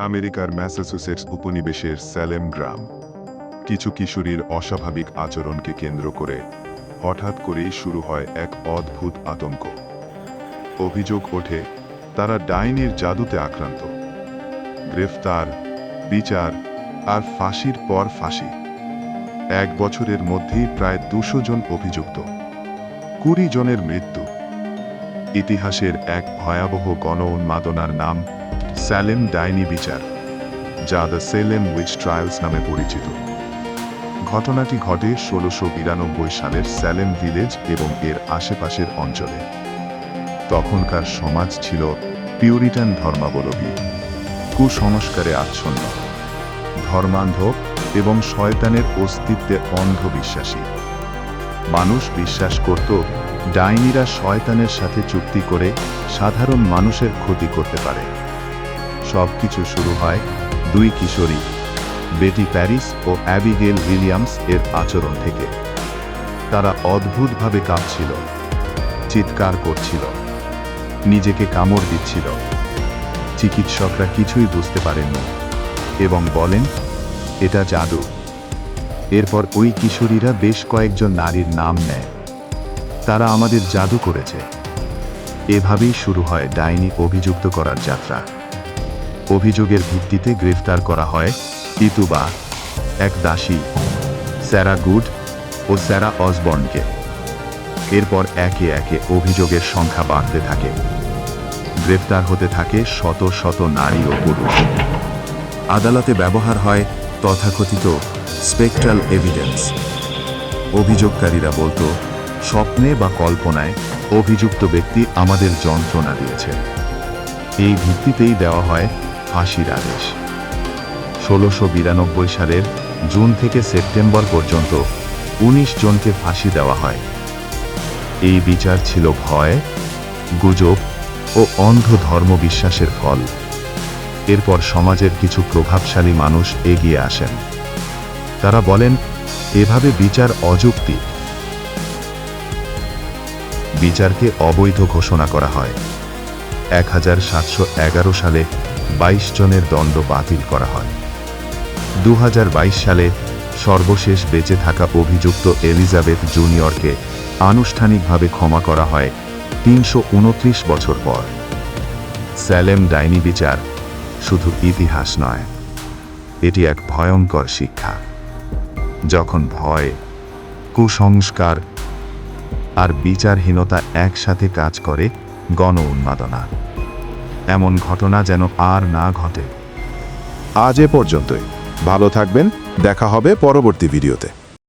আমেরিকার Massachusetts উপনিবেশের Salem গ্রাম। কিছু কিশোরীর অস্বাভাবিক আচরণকে কেন্দ্র করে হঠাৎ করেই শুরু হয় এক অদ্ভুত আতঙ্ক। অভিযোগ ওঠে তারা ডাইনির জাদুতে আক্রান্ত। গ্রেফতার, বিচার আর ফাঁসির পর ফাঁসি। 1 বছরের মধ্যেই প্রায় 200 জন অভিযুক্ত, 20 জনের মৃত্যু। ইতিহাসের এক ভয়াবহ গণ উন্মাদনার নাম স্যালেম ডাইনি বিচার, যা দ্য সেলেম উইচ ট্রায়ালস নামে পরিচিত। ঘটনাটি ঘটে 1692 সালের স্যালেম ভিলেজ এবং এর আশেপাশের অঞ্চলে। তখনকার সমাজ ছিল পিউরিটান ধর্মাবলম্বী, কুসংস্কারে আচ্ছন্ন, ধর্মান্ধ এবং শয়তানের অস্তিত্বে অন্ধবিশ্বাসী। মানুষ বিশ্বাস করত ডাইনিরা শয়তানের সাথে চুক্তি করে সাধারণ মানুষের ক্ষতি করতে পারে। সবকিছু শুরু হয় 2 কিশোরী, বেটি প্যারিস ও অ্যাবিগেল উইলিয়ামস এর আচরণ থেকে। তারা অদ্ভুতভাবে কাঁপছিল, চিৎকার করছিল, নিজেকে কামড় দিচ্ছিল। চিকিৎসকরা কিছুই বুঝতে পারেননি এবং বলেন এটা জাদু। এরপর ওই কিশোরীরা বেশ কয়েকজন নারীর নাম নেয়। তারা আমাদের জাদু করেছে। এভাবেই শুরু হয় ডাইনি অভিযুক্ত করার যাত্রা। অভিযোগের ভিত্তিতে গ্রেফতার করা হয় ইতুবা, এক দাসী, স্যারা গুড ও স্যারা অসবর্নকে। এরপর একে একে অভিযোগের সংখ্যা বাড়তে থাকে। গ্রেফতার হতে থাকে শত শত নারী ও পুরুষ। আদালতে ব্যবহার হয় তথাকথিত স্পেকট্রাল এভিডেন্স। অভিযোগকারীরা বলতো স্বপ্নে বা কল্পনায় অভিযুক্ত ব্যক্তি আমাদের যন্ত্রণা দিয়েছে। এই ভিত্তিতেই দেওয়া হয় ফাঁসির আদেশ। 1692 সালের জুন থেকে সেপ্টেম্বর পর্যন্ত 19 জনকে ফাঁসি দেওয়া হয়। এই বিচার ছিল ভয়, গুজব ও অন্ধ ধর্মবিশ্বাসের ফল। এরপর সমাজের কিছু প্রভাবশালী মানুষ এগিয়ে আসেন। তারা বলেন এভাবে বিচার অযৌক্তিক। বিচারকে অবৈধ ঘোষণা করা হয়। 1711 সালে 22 জনের দণ্ড বাতিল করা হয়। 2022 সালে সর্বশেষ বেঁচে থাকা অভিযুক্ত এলিজাবেথ জুনিয়রকে আনুষ্ঠানিকভাবে ক্ষমা করা হয় 329 বছর পর। স্যালেম ডাইনি বিচার শুধু ইতিহাস নয়, এটি এক ভয়ঙ্কর শিক্ষা। যখন ভয়, কুসংস্কার আর বিচারহীনতা একসাথে কাজ করে, গণ উন্মাদনা, এমন ঘটনা যেন আর না ঘটে। আজ এ পর্যন্তই। ভালো থাকবেন, দেখা হবে পরবর্তী ভিডিওতে।